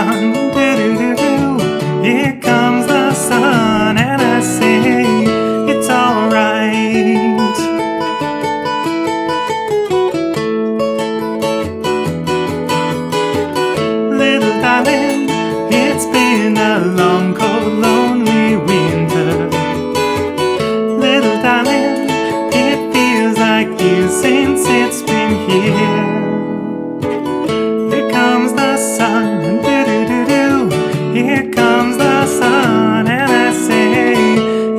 sun, do-do-do-do. Here comes the sun, and I say it's alright. Little darling, it's been a long, cold, lonely winter. Little darling, it feels like years since it's been here. Here comes the sun, do-do-do-do. Here comes the sun, and I say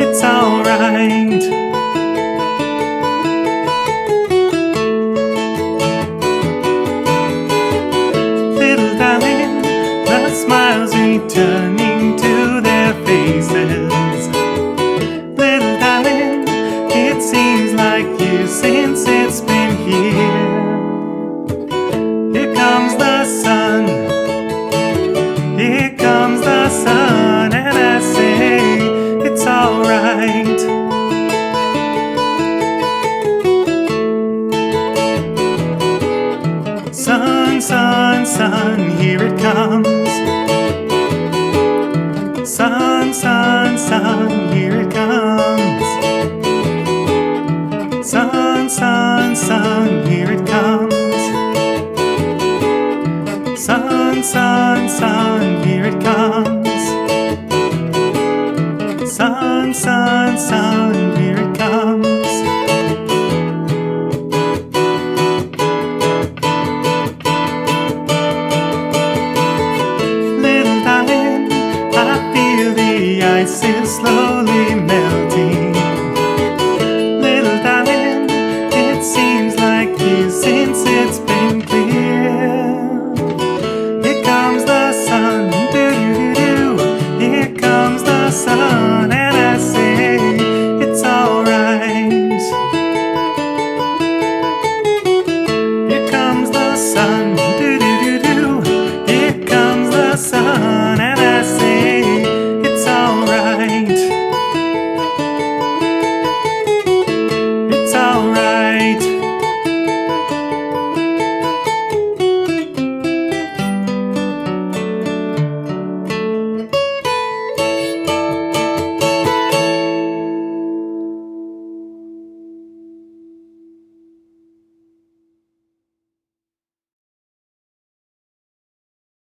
it's alright. Little darling, the smiles returning to their faces. Little darling, it seems like years since it's been here. Here comes the sun, here comes the sun, and I say it's alright. Sun, sun, sun, here it comes. Sun, sun, sun, here it comes. Sun, sun, sun, here it comes. Sun, sun, sun, here it comes. Sun, sun, sun, here it comes. Little darling, I feel the ice is slowly